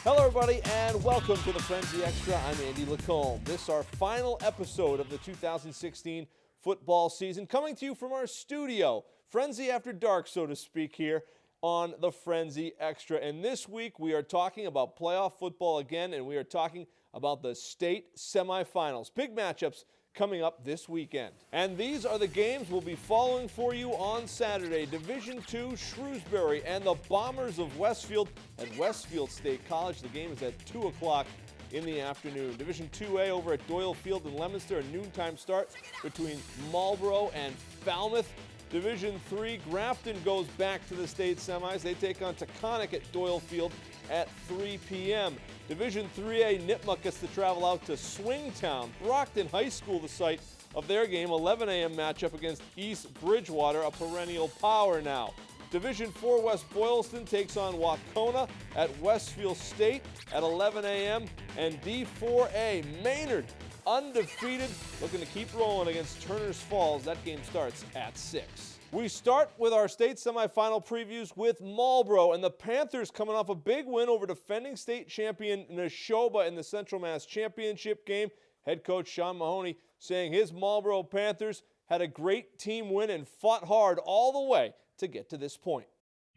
Hello, everybody, and welcome to the Frenzy Extra. I'm Andy Lacombe. This is our final episode of the 2016 football season, coming to you from our studio. Frenzy After Dark, so to speak, here on the Frenzy Extra. And this week, we are talking about playoff football again, and we are talking about the state semifinals. Big matchups coming up this weekend. And these are the games we'll be following for you on Saturday. Division II, Shrewsbury and the Bombers of Westfield at Westfield State College. The game is at 2 o'clock in the afternoon. Division IIA over at Doyle Field in Leominster, a noontime start between Marlborough and Falmouth. Division III, Grafton goes back to the state semis. They take on Taconic at Doyle Field at 3 p.m. Division IIIA, Nipmuc gets to travel out to Swingtown. Brockton High School, the site of their game, 11 a.m. matchup against East Bridgewater, a perennial power now. Division IV, West Boylston takes on Wacona at Westfield State at 11 a.m. And D4A, Maynard, undefeated, looking to keep rolling against Turners Falls. That game starts at 6. We start with our state semifinal previews with Marlborough, and the Panthers coming off a big win over defending state champion Neshoba in the Central Mass Championship game. Head coach Sean Mahoney saying his Marlborough Panthers had a great team win and fought hard all the way to get to this point.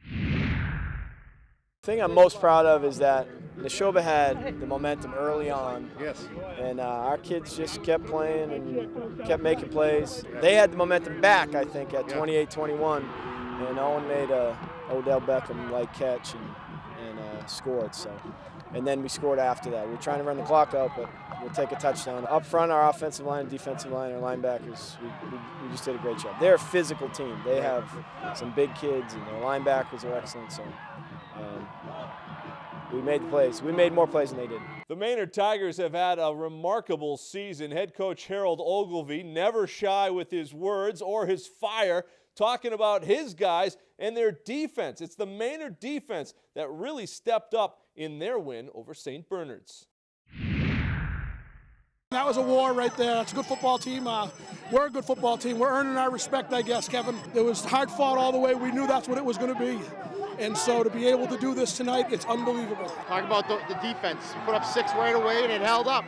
The thing I'm most proud of is that Neshoba had the momentum early on. Yes. And our kids just kept playing and kept making plays. They had the momentum back, I think, at 28-21. And Owen made a Odell Beckham-like catch and scored. So, and then we scored after that. We were trying to run the clock out, but we'll take a touchdown. Up front, our offensive line, defensive line, our linebackers, we just did a great job. They're a physical team. They have some big kids, and their linebackers are excellent. So. We made the plays. We made more plays than they did. The Maynard Tigers have had a remarkable season. Head coach Harold Ogilvie, never shy with his words or his fire, talking about his guys and their defense. It's the Maynard defense that really stepped up in their win over St. Bernard's. That was a war right there. It's a good football team. We're a good football team. We're earning our respect, I guess, Kevin. It was hard fought all the way. We knew that's what it was going to be. And so to be able to do this tonight, it's unbelievable. Talk about the defense. Put up 6 right away and it held up.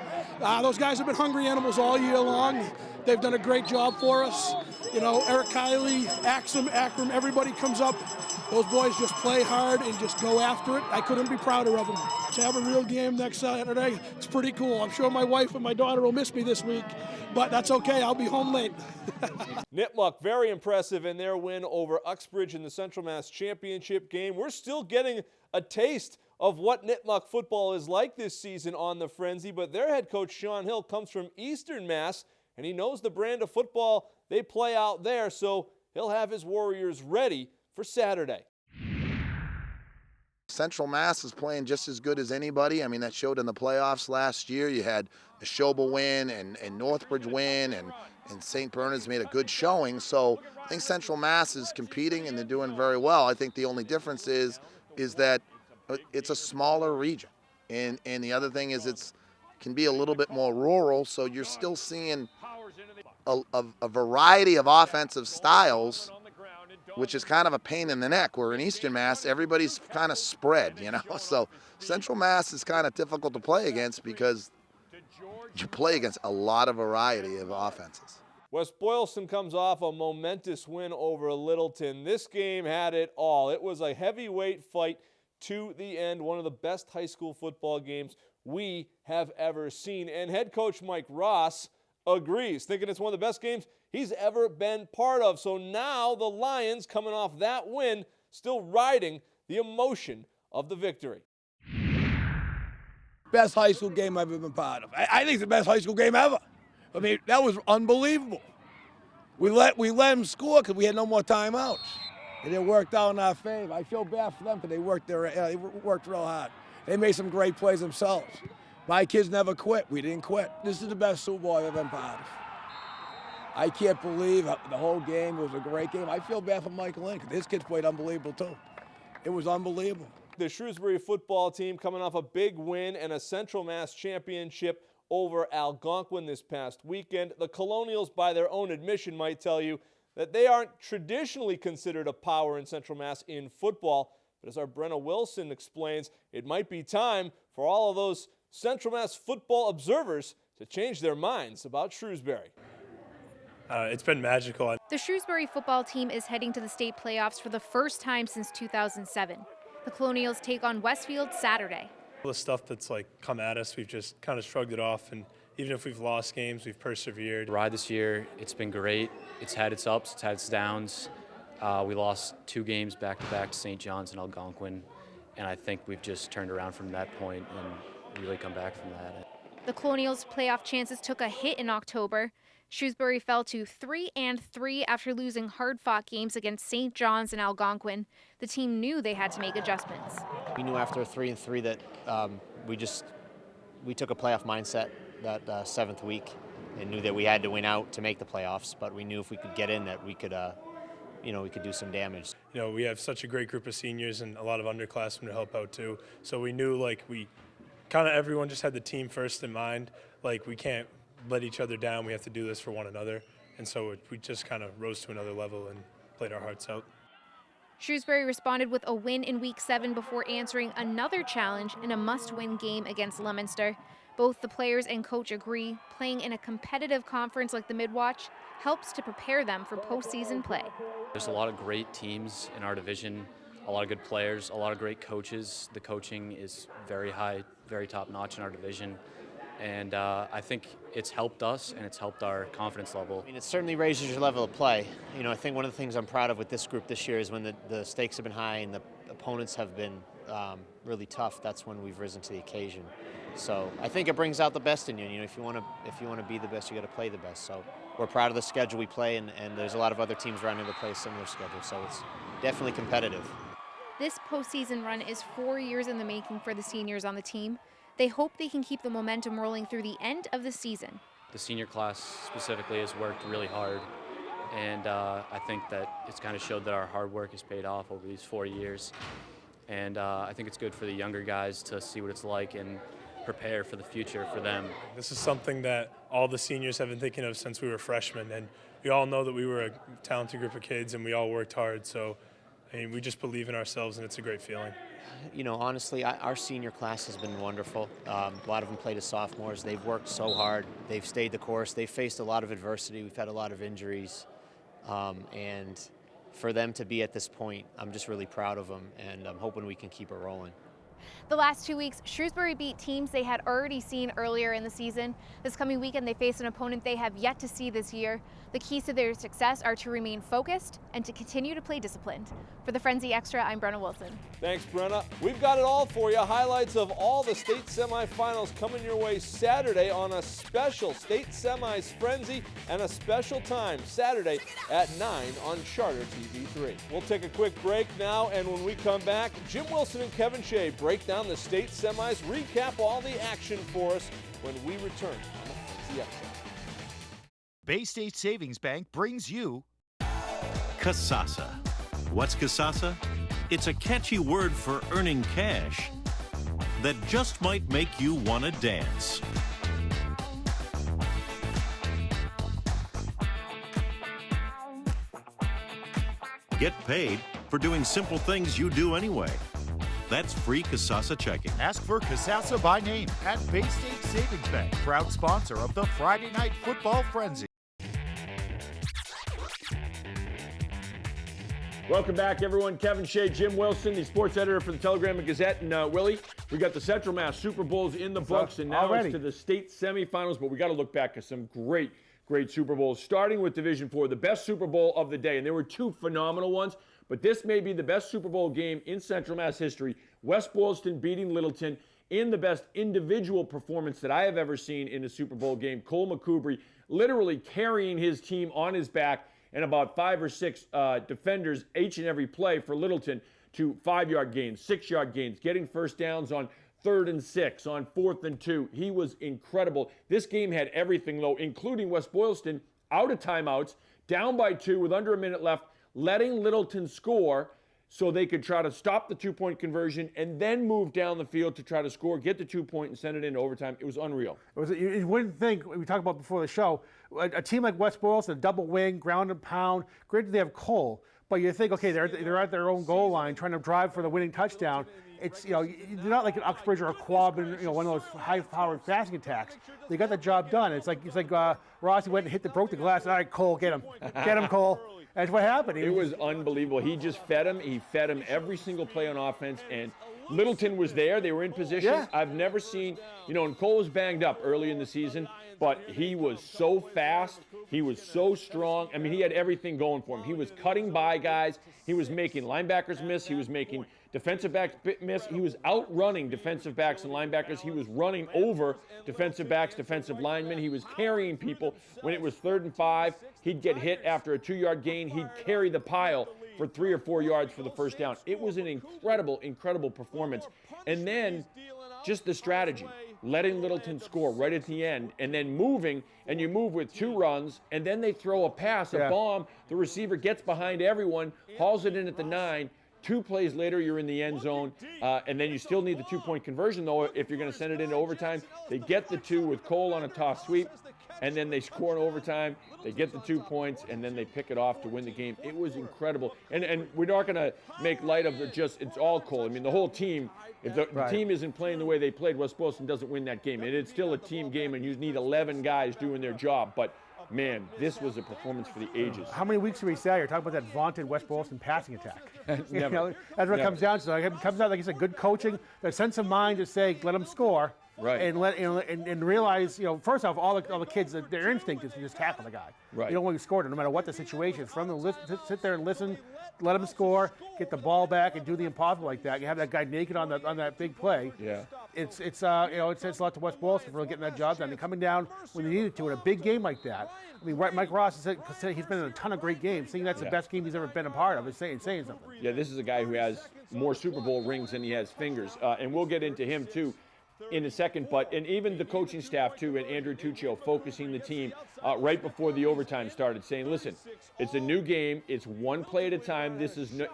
Those guys have been hungry animals all year long. They've done a great job for us. You know, Eric Kiley, Axum, Akram, everybody comes up. Those boys just play hard and just go after it. I couldn't be prouder of them. To have a real game next Saturday, it's pretty cool. I'm sure my wife and my daughter will miss me this week, but that's okay. I'll be home late. Nipmuc, very impressive in their win over Uxbridge in the Central Mass Championship game. We're still getting a taste of what Nipmuc football is like this season on the Frenzy, but their head coach, Sean Hill, comes from Eastern Mass, and he knows the brand of football they play out there, so he'll have his Warriors ready for Saturday. Central Mass is playing just as good as anybody. I mean, that showed in the playoffs last year. You had a Neshoba win and Northbridge win, and St. Bernard's made a good showing. So I think Central Mass is competing, and they're doing very well. I think the only difference is that it's a smaller region. And the other thing is it can be a little bit more rural, so you're still seeing a variety of offensive styles, which is kind of a pain in the neck, where in Eastern Mass, everybody's kind of spread, you know? So Central Mass is kind of difficult to play against because you play against a lot of variety of offenses. West Boylston comes off a momentous win over Littleton. This game had it all. It was a heavyweight fight to the end, one of the best high school football games we have ever seen. And head coach Mike Ross agrees, thinking it's one of the best games he's ever been part of. So now the Lions, coming off that win, still riding the emotion of the victory. Best high school game I've ever been part of. I think it's the best high school game ever. I mean, that was unbelievable. We let them score because we had no more timeouts, and it worked out in our favor. I feel bad for them because they worked real hard. They made some great plays themselves. My kids never quit. We didn't quit. This is the best Super Bowl I've ever been part of. I can't believe the whole game. It was a great game. I feel bad for Michael Lynn because his kids played unbelievable too. It was unbelievable. The Shrewsbury football team coming off a big win and a Central Mass championship over Algonquin this past weekend. The Colonials, by their own admission, might tell you that they aren't traditionally considered a power in Central Mass in football. But as our Brenna Wilson explains, it might be time for all of those Central Mass football observers to change their minds about Shrewsbury. It's been magical. The Shrewsbury football team is heading to the state playoffs for the first time since 2007. The Colonials take on Westfield Saturday. All the stuff that's come at us, we've just kind of shrugged it off, and even if we've lost games, we've persevered. The ride this year, it's been great. It's had its ups, it's had its downs. We lost 2 games back-to-back to St. John's and Algonquin, and I think we've just turned around from that point and really come back from that. The Colonials' playoff chances took a hit in October. Shrewsbury fell to 3-3 after losing hard-fought games against St. John's and Algonquin. The team knew they had to make adjustments. We knew after 3-3 that we took a playoff mindset that 7th week and knew that we had to win out to make the playoffs. But we knew if we could get in that we could do some damage. We have such a great group of seniors and a lot of underclassmen to help out too. So we knew everyone just had the team first in mind. We can't let each other down. We have to do this for one another. And so we just kind of rose to another level and played our hearts out. Shrewsbury responded with a win in Week 7 before answering another challenge in a must-win game against Leominster. Both the players and coach agree playing in a competitive conference like the Midwatch helps to prepare them for postseason play. There's a lot of great teams in our division, a lot of good players, a lot of great coaches. The coaching is very high, very top-notch in our division. And I think it's helped us and it's helped our confidence level. It certainly raises your level of play. I think one of the things I'm proud of with this group this year is when the stakes have been high and the opponents have been really tough, that's when we've risen to the occasion. So I think it brings out the best in you. If you want to be the best, you got to play the best. So we're proud of the schedule we play, and there's a lot of other teams around here that play a similar schedule. So it's definitely competitive. This postseason run is 4 years in the making for the seniors on the team. They hope they can keep the momentum rolling through the end of the season. The senior class specifically has worked really hard, and I think that it's kind of showed that our hard work has paid off over these 4 years. And I think it's good for the younger guys to see what it's like and prepare for the future for them. This is something that all the seniors have been thinking of since we were freshmen, and we all know that we were a talented group of kids and we all worked hard. So we just believe in ourselves, and it's a great feeling. Honestly, our senior class has been wonderful. A lot of them played as sophomores. They've worked so hard. They've stayed the course. They've faced a lot of adversity. We've had a lot of injuries. And for them to be at this point, I'm just really proud of them, and I'm hoping we can keep it rolling. The last 2 weeks, Shrewsbury beat teams they had already seen earlier in the season. This coming weekend, they face an opponent they have yet to see this year. The keys to their success are to remain focused and to continue to play disciplined. For the Frenzy Extra, I'm Brenna Wilson. Thanks, Brenna. We've got it all for you. Highlights of all the state semifinals coming your way Saturday on a special State Semis Frenzy and a special time Saturday at 9 on Charter TV3. We'll take a quick break now, and when we come back, Jim Wilson and Kevin Shea break down the state semis, recap all the action for us when we return on the Frenzy Extra. Bay State Savings Bank brings you Kasasa. What's Kasasa? It's a catchy word for earning cash that just might make you want to dance. Get paid for doing simple things you do anyway. That's free Kasasa checking. Ask for Kasasa by name at Bay State Savings Bank, proud sponsor of the Friday Night Football Frenzy. Welcome back, everyone. Kevin Shea, Jim Wilson, the sports editor for the Telegram and Gazette. And Willie, we got the Central Mass Super Bowls in the books, and now it's to the state semifinals. But we got to look back at some great Super Bowls, starting with Division IV, the best Super Bowl of the day. And there were 2 phenomenal ones, but this may be the best Super Bowl game in Central Mass history. West Boylston beating Littleton in the best individual performance that I have ever seen in a Super Bowl game. Cole McCoubry literally carrying his team on his back, and about 5 or 6 defenders each and every play for Littleton to 5-yard gains, 6-yard gains, getting first downs on 3rd and 6, on 4th and 2. He was incredible. This game had everything, though, including West Boylston out of timeouts, down by 2 with under a minute left, letting Littleton score so they could try to stop the 2-point conversion and then move down the field to try to score, get the 2-point, and send it into overtime. It was unreal. You wouldn't think, we talked about before the show, a team like West Boylston, a double wing, ground and pound, granted they have Cole, But you think, okay, they're at their own goal line trying to drive for the winning touchdown. It's, they're not like an Uxbridge or a Quab in, one of those high-powered passing attacks. They got the job done. It's like Rossi went and broke the glass. All right, Cole, get him, Cole. That's what happened. It was unbelievable. He just fed him. He fed him every single play on offense, and Littleton was there. They were in position. Yeah. I've never seen, and Cole was banged up early in the season, but he was so fast. He was so strong. I mean, he had everything going for him. He was cutting by guys. He was making linebackers miss. He was making defensive backs miss. He was outrunning defensive backs and linebackers. He was running over defensive backs, defensive linemen. He was carrying people. When it was 3rd and 5, he'd get hit after a 2-yard gain. He'd carry the pile for 3 or 4 yards for the first down. It was an incredible, incredible performance. And then just the strategy, letting Littleton score right at the end, and then moving, and you move with 2 runs, and then they throw a pass, a bomb. The receiver gets behind everyone, hauls it in at the 9. 2 plays later, you're in the end zone, and then you still need the 2-point conversion, though, if you're going to send it into overtime. They get the 2 with Cole on a toss sweep, and then they score in overtime. They get the 2 points, and then they pick it off to win the game. It was incredible. And we're not going to make light of it's all Cole. I mean, the whole team, if the team isn't playing the way they played, West Boylston doesn't win that game. And it's still a team game, and you need 11 guys doing their job. But man, this was a performance for the ages. How many weeks do we say? You're talking about that vaunted West Boylston passing attack. Never. That's what it comes down to. It comes out, like you said, good coaching, the sense of mind to say, let them score. Right. And and realize, first off, all the kids, their instinct is to just tackle the guy. Right. You don't want to score, no matter what the situation is. For them to sit there and listen, let him score, get the ball back, and do the impossible like that. You have that guy naked on that big play. Yeah. It says a lot to West Boylston for getting that job done and coming down when they needed to in a big game like that. I mean, Mike Ross said he's been in a ton of great games. Saying that's the best game he's ever been a part of is saying something. Yeah, this is a guy who has more Super Bowl rings than he has fingers, and we'll get into him too in a second. And even the coaching staff too, and Andrew Tuccio focusing the team right before the overtime started, saying, "Listen, it's a new game. It's 1 play at a time.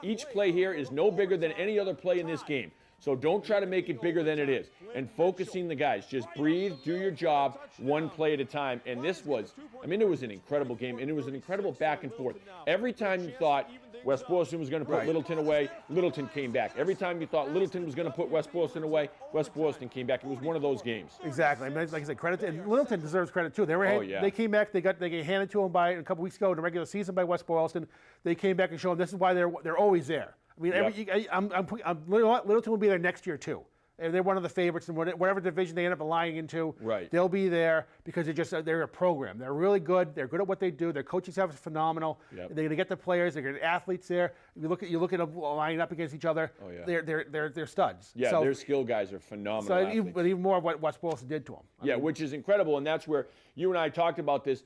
Each play here is no bigger than any other play in this game. So don't try to make it bigger than it is." And focusing the guys, just breathe, do your job, 1 play at a time. And it was an incredible game, and it was an incredible back and forth. Every time you thought West Boylston was going to put Littleton away, Littleton came back. Every time you thought Littleton was going to put West Boylston away, West Boylston came back. It was one of those games. Exactly. I mean, like I said, credit, and Littleton deserves credit too. They came back. They got handed to them a couple weeks ago in the regular season by West Boylston. They came back and showed them this is why they're always there. I mean, Littleton will be there next year too. They're one of the favorites in whatever division they end up lying into. Right. They'll be there because they're a program. They're really good. They're good at what they do. Their coaching staff is phenomenal. Yep. They're going to get the players. They're going to get athletes there. You look at them lining up against each other. Oh, yeah. They're studs. Yeah, so, their skill guys are phenomenal. So athletes. even more of what West Boylston did to them. I mean, which is incredible, and that's where you and I talked about this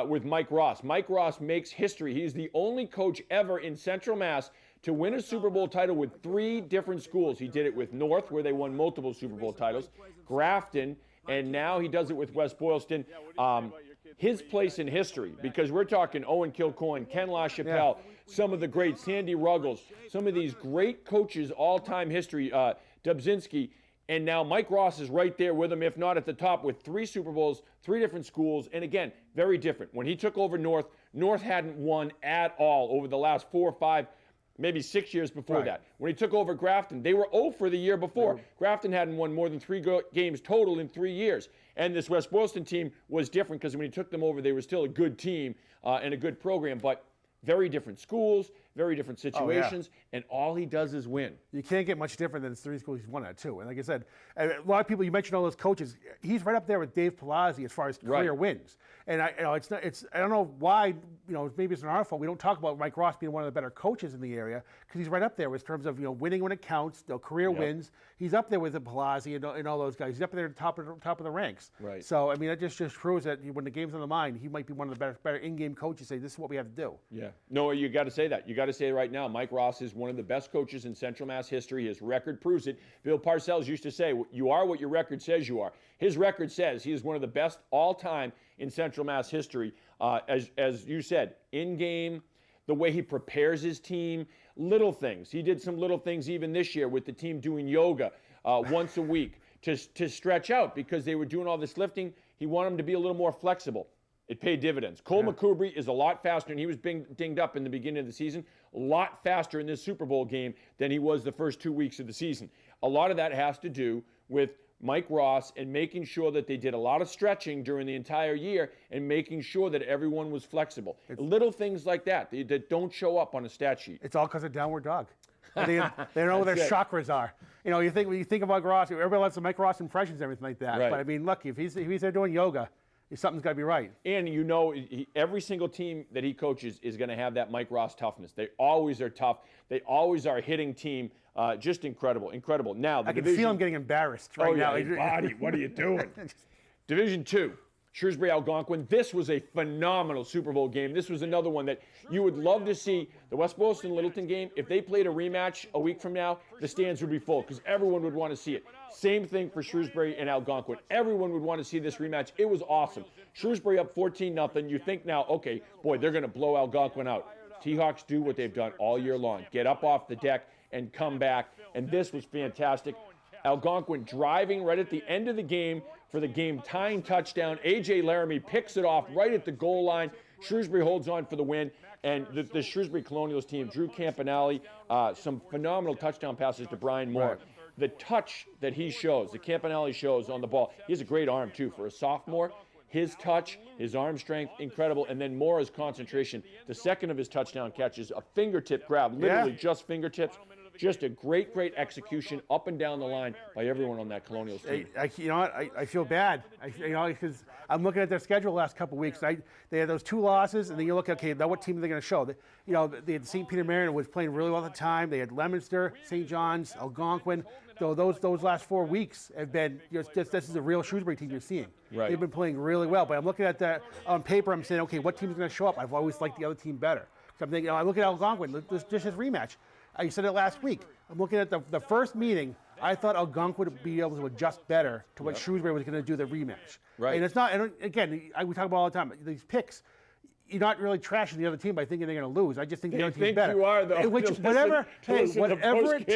with Mike Ross. Mike Ross makes history. He's the only coach ever in Central Mass to win a Super Bowl title with 3 different schools. He did it with North, where they won multiple Super Bowl titles, Grafton, and now he does it with West Boylston. His place in history, because we're talking Owen Kilcoyne, Ken LaChapelle, some of the greats, Sandy Ruggles, some of these great coaches, all-time history, Dubzinski, and now Mike Ross is right there with him, if not at the top, with 3 Super Bowls, 3 different schools, and again, very different. When he took over North hadn't won at all over the last 4 or 5, maybe 6 years before that. When he took over Grafton, they were 0 for the year before. Grafton hadn't won more than 3 games total in 3 years. And this West Boylston team was different because when he took them over, they were still a good team and a good program, but very different schools, very different situations, and all he does is win. You can't get much different than the 3 schools he's won at too. And like I said, a lot of people, you mentioned all those coaches, he's right up there with Dave Palazzi as far as career wins. And I don't know why, maybe it's not our fault. We don't talk about Mike Ross being one of the better coaches in the area because he's right up there in terms of winning when it counts, career wins. He's up there with the Palazzi and all those guys. He's up there at the top of the ranks. Right. So I mean, that just proves that when the game's on the mind, he might be one of the better in-game coaches. Say this is what we have to do. Yeah. No, you got to say that. You got to say it right now. Mike Ross is one of the best coaches in Central Mass history. His record proves it. Bill Parcells used to say, "You are what your record says you are." His record says he is one of the best all-time in Central Mass history. As you said, in-game, the way he prepares his team, little things. He did some little things even this year with the team doing yoga once a week to stretch out because they were doing all this lifting. He wanted them to be a little more flexible. It paid dividends. Cole McCoubry is a lot faster, and he was dinged up in the beginning of the season, a lot faster in this Super Bowl game than he was the first 2 weeks of the season. A lot of that has to do with Mike Ross and making sure that they did a lot of stretching during the entire year and making sure that everyone was flexible. Little things like that don't show up on a stat sheet. It's all because of downward dog. They don't know what their chakras are. You know, when you think about Ross, everybody loves to make Ross impressions and everything like that. Right. But I mean, look, if he's there doing yoga, something's got to be right. And you know, every single team that he coaches is going to have that Mike Ross toughness. They always are tough. They always are a hitting team. Just incredible. Now, I can feel him getting embarrassed right now. Hey, Body, what are you doing? Division 2, Shrewsbury Algonquin. This was a phenomenal Super Bowl game. This was another one that you would love to see. The West Boylston Littleton game, if they played a rematch a week from now, the stands would be full because everyone would want to see it. Same thing for Shrewsbury and Algonquin. Everyone would want to see this rematch. It was awesome. Shrewsbury up 14-0. You think now, okay, boy, they're going to blow Algonquin out. T-Hawks do what they've done all year long. Get up off the deck and come back. And this was fantastic. Algonquin driving right at the end of the game for the game-tying touchdown. A.J. Laramie picks it off right at the goal line. Shrewsbury holds on for the win. And the Shrewsbury Colonials team, Drew Campanelli, some phenomenal touchdown passes to Brian Moore. Right. The touch that he shows, the Campanelli shows on the ball, he has a great arm, too, for a sophomore. His touch, his arm strength, incredible. And then Moore's concentration. The second of his touchdown catches, a fingertip grab, literally just fingertips. Just a great execution up and down the line by everyone on that Colonials team. You know what? I feel bad. Because I'm looking at their schedule the last couple of weeks. They had those 2 losses, and then you look, okay, now what team are they going to show? They had St. Peter Marion was playing really well at the time. They had Leominster, St. John's, Algonquin. So those last 4 weeks have been this is a real Shrewsbury team you're seeing. Right. They've been playing really well. But I'm looking at that on paper. I'm saying, okay, what team is going to show up? I've always liked the other team better. So I'm thinking, I look at Algonquin. Just his rematch. I said it last week. I'm looking at the first meeting. I thought Algonquin would be able to adjust better to what Shrewsbury was going to do the rematch. Right. And it's not. And again, we talk about all the time. These picks, you're not really trashing the other team by thinking they're going to lose. I just think the other team's better. You are though. Whatever it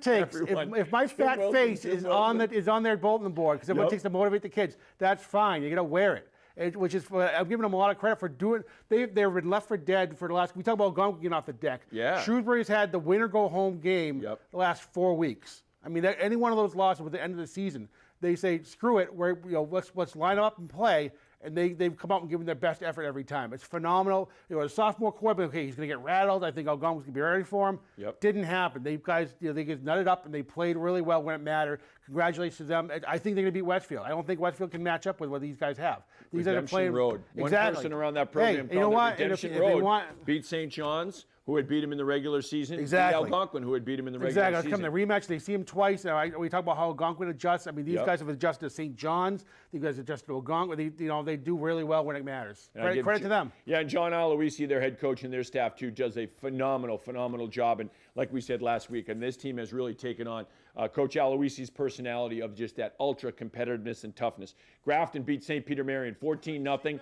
takes. If my fat face is on their bulletin board because everyone takes to motivate the kids, that's fine. You're going to wear it. Which is, I'm giving them a lot of credit for doing. They've been left for dead for the last. We talk about Algonquin getting off the deck. Yeah. Shrewsbury's had the winner go home game the last 4 weeks. I mean, any one of those losses at the end of the season, they say screw it. Let's line up and play. And they've come out and given their best effort every time. It's phenomenal. A sophomore quarterback, okay, he's going to get rattled. I think Algonquin's going to be ready for him. Didn't happen. They guys, they get nutted up and they played really well when it mattered. Congratulations to them. I think they're going to beat Westfield. I don't think Westfield can match up with what these guys have. These guys are playing Road. One person around that program you know what? Redemption Road beat St. John's, who had beat him in the regular season. Exactly. And Algonquin, who had beat him in the regular season. Come the rematch. They see him twice. We talk about how Algonquin adjusts. I mean, these guys have adjusted to St. John's. These guys adjusted to Algonquin. They do really well when it matters. Credit to them. Yeah, and John Aloisi, their head coach, and their staff too, does a phenomenal job. And like we said last week, and this team has really taken on Coach Aloisi's personality of just that ultra competitiveness and toughness. Grafton beat St. Peter Marion 14-0.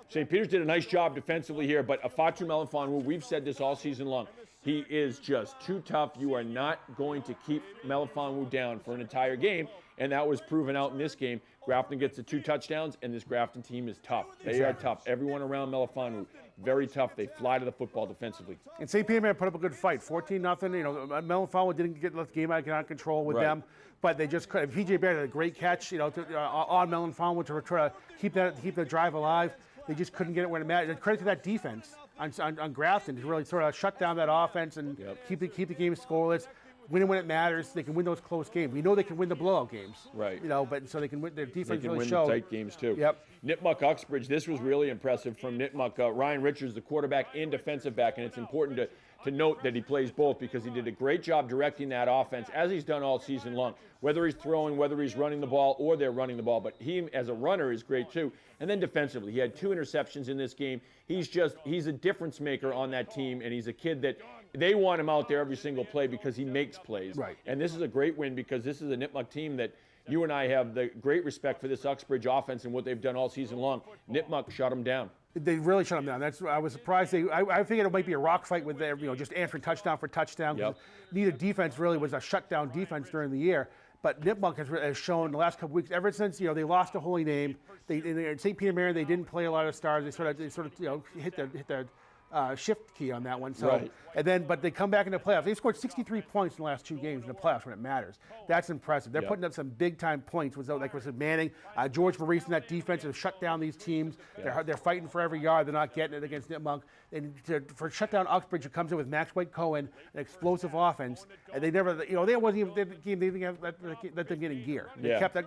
St. Peter's did a nice job defensively here, but Afatu Melanfonwu, we've said this all season long, he is just too tough. You are not going to keep Melanfonwu down for an entire game, and that was proven out in this game. Grafton gets the 2 touchdowns, and this Grafton team is tough. They are tough. Everyone around Melanfonwu, very tough. They fly to the football defensively. And St. Peter put up a good fight, 14-0. Melanfonwu didn't get the game out of control with them, but they just couldn't. PJ Baird had a great catch, on Melanfonwu to try to keep the drive alive. They just couldn't get it when it mattered. Credit to that defense on Grafton to really sort of shut down that offense and keep the game scoreless. Win when it matters. They can win those close games. We know they can win the blowout games. Right. But so they can win. Their defense really showed. They can win the tight games too. Yep. Nipmuc Uxbridge. This was really impressive from Nipmuc. Ryan Richards, the quarterback and defensive back, and it's important to note that he plays both because he did a great job directing that offense as he's done all season long. Whether he's throwing, whether he's running the ball, or they're running the ball, but he as a runner is great too. And then defensively, he had 2 interceptions in this game. He's a difference maker on that team, and he's a kid that they want him out there every single play because he makes plays. Right. And this is a great win because this is a Nipmuc team that you and I have the great respect for this Uxbridge offense and what they've done all season long. Nipmuc shut them down. They really shut them down. I was surprised. I figured it might be a rock fight with their, just answering touchdown for touchdown. Neither defense really was a shutdown defense during the year. But Nipmuc has shown the last couple weeks, ever since they lost to Holy Name, in St. Peter Marion they didn't play a lot of stars. They sort of hit the shift key on that one. So, right. But they come back in the playoffs. They scored 63 points in the last 2 games in the playoffs when it matters. That's impressive. They're putting up some big time points. Like was Manning, George Maurice and that defense have shut down these teams. They're fighting for every yard. They're not getting it against Nipmuc. And for shut down Uxbridge, who comes in with Max White Cohen, an explosive offense, and they never, they wasn't even they didn't let them get in gear. They kept that.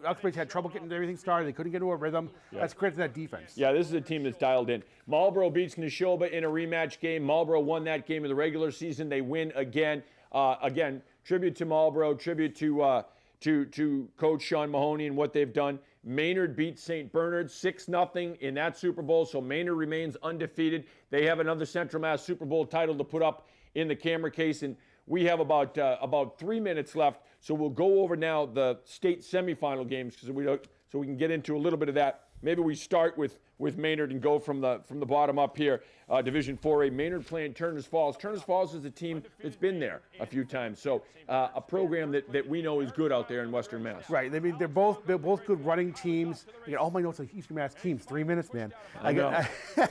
Uxbridge had trouble getting everything started. They couldn't get into a rhythm. That's credit to that defense. Yeah, this is a team that's dialed in. Marlboro beats Neshoba in a rematch game. Marlboro won that game in the regular season. They win again. Again, tribute to Marlboro, tribute to Coach Sean Mahoney and what they've done. Maynard beats St. Bernard 6-0 in that Super Bowl, so Maynard remains undefeated. They have another Central Mass Super Bowl title to put up in the camera case, and we have about 3 minutes left, so we'll go over now the state semifinal games so we can get into a little bit of that. Maybe we start with Maynard and go from the bottom up here. Division 4A, Maynard playing Turners Falls. Turners Falls is a team that's been there a few times, so a program that we know is good out there in Western Mass. Right. I mean, they're both good running teams. I got all my notes on Eastern Mass teams. 3 minutes, man. I know.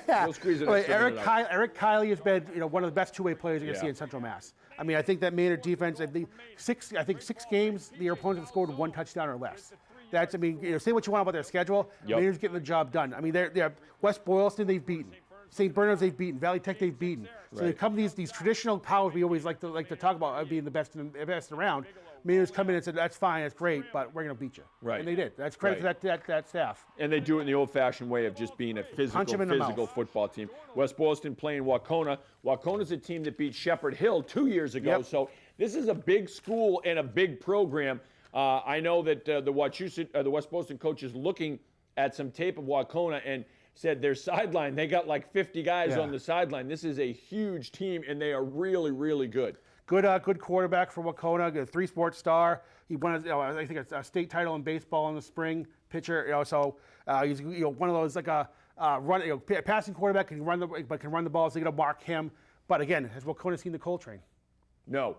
We'll squeeze it. Eric Kiley has been one of the best two-way players you're gonna see in Central Mass. I mean, I think that Maynard defense. I think 6 games their opponents have scored 1 touchdown or less. That's, I mean, say what you want about their schedule. Maynard's getting the job done. I mean, they're West Boylston they've beaten, St. Bernard's they've beaten, Valley Tech they've beaten. So they come these traditional powers we always like to talk about being the best around. Maynard's come in and said, that's fine, that's great, but we're going to beat you. Right. And they did. That's credit to that staff. And they do it in the old-fashioned way of just being a physical football team. West Boylston playing Waucona. Waucona's a team that beat Shepherd Hill 2 years ago. So this is a big school and a big program. I know that the West Boylston coach is looking at some tape of Waucona and said their sideline, they got like 50 guys on the sideline. This is a huge team, and they are really, really good. Good quarterback for Waucona, a 3-sport star. He won, I think, a state title in baseball in the spring. Pitcher, so he's one of those like a passing quarterback can run the ball. So they got to mark him. But again, has Waucona seen the Coltrane? No.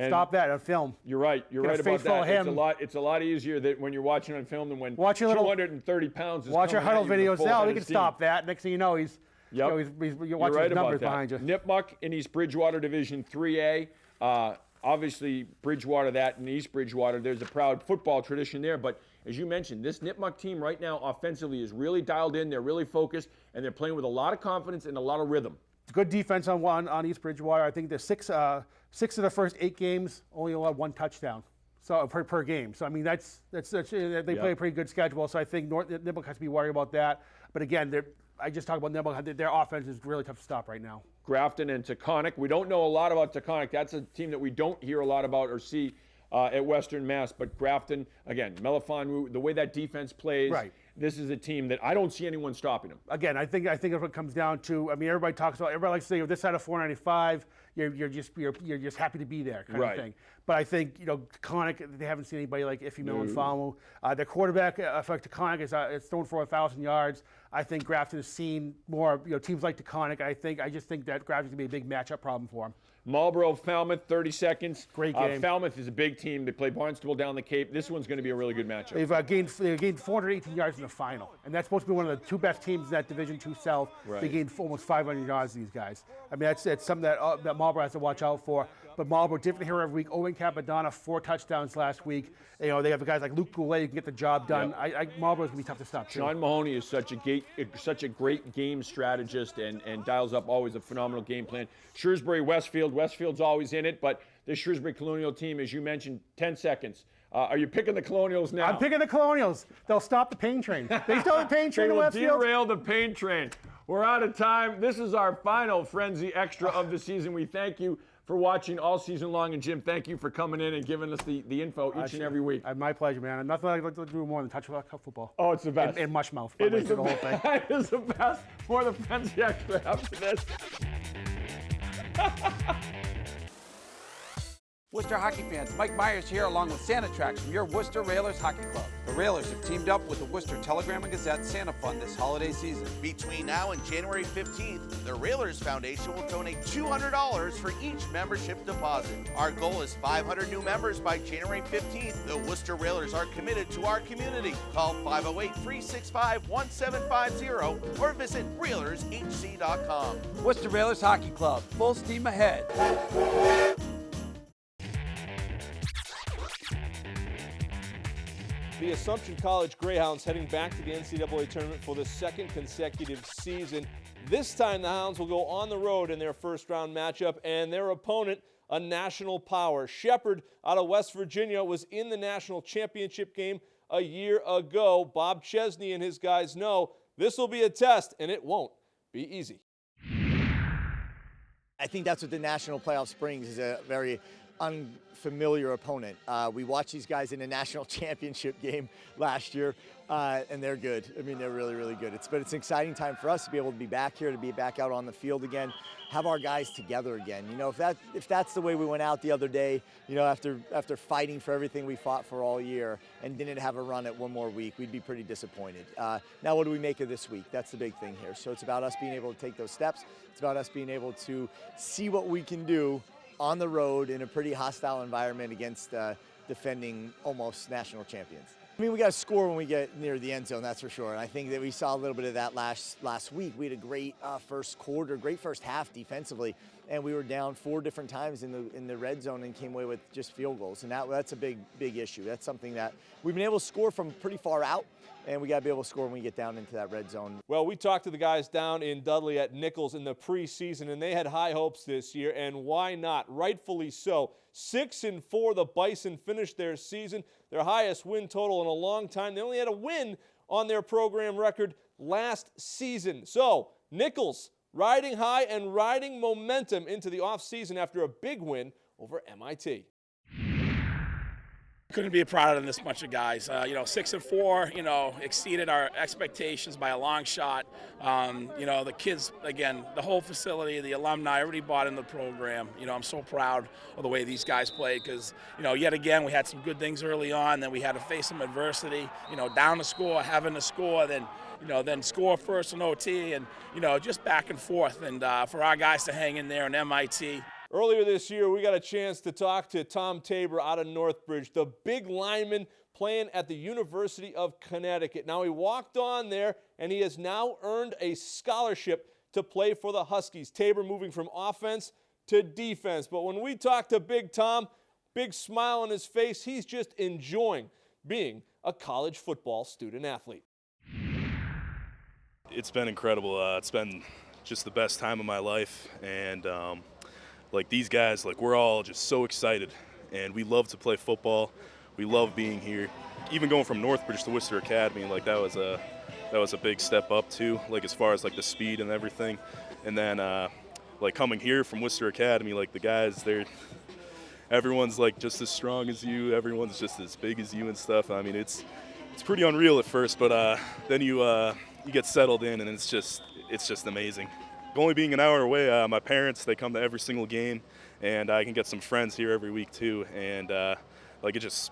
Stop that on film. You're right. You're right about that. It's a lot easier that when you're watching on film than when 230 pounds is watch your huddle videos now. We can steam. Stop that. Next thing you know, he's you're watching his numbers behind you. Nipmuc in East Bridgewater Division 3A. Obviously, Bridgewater, that in East Bridgewater, there's a proud football tradition there. But as you mentioned, this Nipmuc team right now offensively is really dialed in. They're really focused, and they're playing with a lot of confidence and a lot of rhythm. Good defense on East Bridgewater. I think there's 6 of the first 8 games only allowed 1 touchdown, so per game. So I mean they play a pretty good schedule. So I think Nipmuc has to be worried about that. But again, I just talked about Nipmuc. Their offense is really tough to stop right now. Grafton and Taconic. We don't know a lot about Taconic. That's a team that we don't hear a lot about or see at Western Mass. But Grafton, again, Melifonwu, the way that defense plays. Right. This is a team that I don't see anyone stopping them. Again, I think if it comes down to, I mean, everybody likes to say, this side of 495, you're just happy to be there kind of thing. But I think, Taconic, they haven't seen anybody like Ife Melifonwu. Their quarterback for Taconic is thrown for 1,000 yards. I think Grafton has seen more, teams like Taconic. I just think that Grafton's gonna be a big matchup problem for them. Marlboro, Falmouth, 30 seconds. Great game. Falmouth is a big team. They play Barnstable down the Cape. This one's going to be a really good matchup. They've gained 418 yards in the final, and that's supposed to be one of the 2 best teams in that Division II South. Right. They gained almost 500 yards, these guys. I mean, that's something that Marlboro has to watch out for. But Marlboro, different here every week. Owen Capadonna, 4 touchdowns last week. They have guys like Luke Goulet who can get the job done. Marlboro's going to be tough to stop, too. Sean Mahoney is such a great game strategist and dials up always a phenomenal game plan. Shrewsbury, Westfield. Westfield's always in it, but the Shrewsbury Colonial team, as you mentioned, 10 seconds. Are you picking the Colonials now? I'm picking the Colonials. They'll stop the pain train. They stop the pain train in Westfield. They will derail the pain train. We're out of time. This is our final Frenzy Extra of the season. We thank you for watching all season long. And Jim, thank you for coming in and giving us the info each and every week. My pleasure, man. Nothing I'd like to do more than touch cup football. Oh, it's the best. And mush mouth. It is the whole thing. It is the best. More the Frenzy Extra after this. Worcester hockey fans, Mike Myers here along with Santa Tracks from your Worcester Railers Hockey Club. The Railers have teamed up with the Worcester Telegram and Gazette Santa Fund this holiday season. Between now and January 15th, the Railers Foundation will donate $200 for each membership deposit. Our goal is 500 new members by January 15th. The Worcester Railers are committed to our community. Call 508-365-1750 or visit railershc.com. Worcester Railers Hockey Club, full steam ahead. The Assumption College Greyhounds heading back to the NCAA tournament for the second consecutive season. This time the Hounds will go on the road in their first round matchup, and their opponent, a national power. Shepherd out of West Virginia was in the national championship game a year ago. Bob Chesney and his guys know this will be a test, and it won't be easy. I think that's what the national playoffs brings, is a very unfamiliar opponent. We watched these guys in a national championship game last year, and they're good. I mean, they're really, really good. But it's an exciting time for us to be able to be back here, to be back out on the field again, have our guys together again. You know, if that's the way we went out the other day, you know, after fighting for everything we fought for all year and didn't have a run at one more week, we'd be pretty disappointed. Now, what do we make of this week? That's the big thing here. So it's about us being able to take those steps. It's about us being able to see what we can do on the road in a pretty hostile environment against defending almost national champions. I mean, we got to score when we get near the end zone, that's for sure. And I think that we saw a little bit of that last week. We had a great first quarter, great first half defensively, and we were down 4 different times in the red zone and came away with just field goals. And that's a big issue. That's something that we've been able to score from pretty far out, and we got to be able to score when we get down into that red zone. Well, we talked to the guys down in Dudley at Nichols in the preseason, and they had high hopes this year, and why not? Rightfully so. 6-4, the Bison finished their season, their highest win total in a long time. They only had a win on their program record last season. So, Nichols riding high and riding momentum into the offseason after a big win over MIT. Couldn't be proud of this bunch of guys. 6-4, exceeded our expectations by a long shot. The kids, again, the whole facility, the alumni, everybody bought into the program. I'm so proud of the way these guys played because, yet again, we had some good things early on, then we had to face some adversity, down to score, having to score, then score first in OT, and, just back and forth. And for our guys to hang in there in MIT. Earlier this year, we got a chance to talk to Tom Tabor out of Northbridge, the big lineman playing at the University of Connecticut. Now, he walked on there, and he has now earned a scholarship to play for the Huskies. Tabor moving from offense to defense. But when we talk to Big Tom, big smile on his face, he's just enjoying being a college football student athlete. It's been incredible. It's been just the best time of my life, and these guys, we're all just so excited, and we love to play football. We love being here. Even going from Northbridge to Worcester Academy, that was a big step up too, as far as the speed and everything. And then coming here from Worcester Academy, the guys, everyone's just as strong as you. Everyone's just as big as you and stuff. I mean, it's pretty unreal at first, but then you get settled in, and it's just amazing. Only being an hour away, my parents, they come to every single game, and I can get some friends here every week too. And it just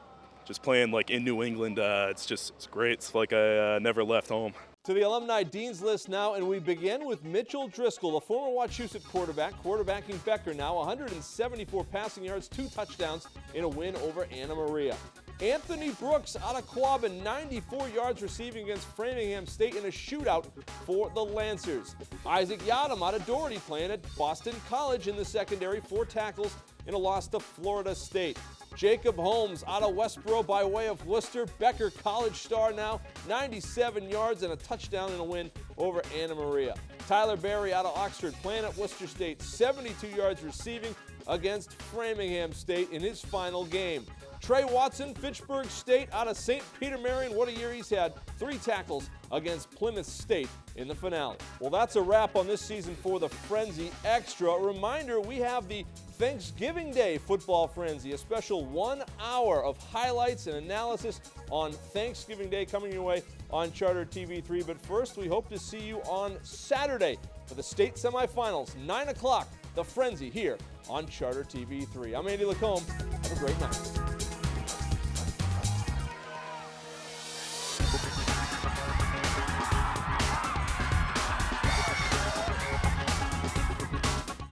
playing in New England, it's great. It's like I never left home. To the alumni dean's list now, and we begin with Mitchell Driscoll, the former Wachusett quarterback, quarterbacking Becker now, 174 passing yards, 2 touchdowns in a win over Anna Maria. Anthony Brooks out of Quabbin, 94 yards receiving against Framingham State in a shootout for the Lancers. Isaac Yadam out of Doherty playing at Boston College in the secondary, 4 tackles in a loss to Florida State. Jacob Holmes out of Westboro by way of Worcester, Becker college star now, 97 yards and a touchdown in a win over Anna Maria. Tyler Berry out of Oxford playing at Worcester State, 72 yards receiving against Framingham State in his final game. Trey Watson, Fitchburg State out of St. Peter Marion. What a year he's had. 3 tackles against Plymouth State in the finale. Well, that's a wrap on this season for the Frenzy Extra. A reminder, we have the Thanksgiving Day Football Frenzy, a special 1 hour of highlights and analysis on Thanksgiving Day coming your way on Charter TV3. But first, we hope to see you on Saturday for the state semifinals, 9 o'clock, the Frenzy here on Charter TV3. I'm Andy Lacombe. Have a great night.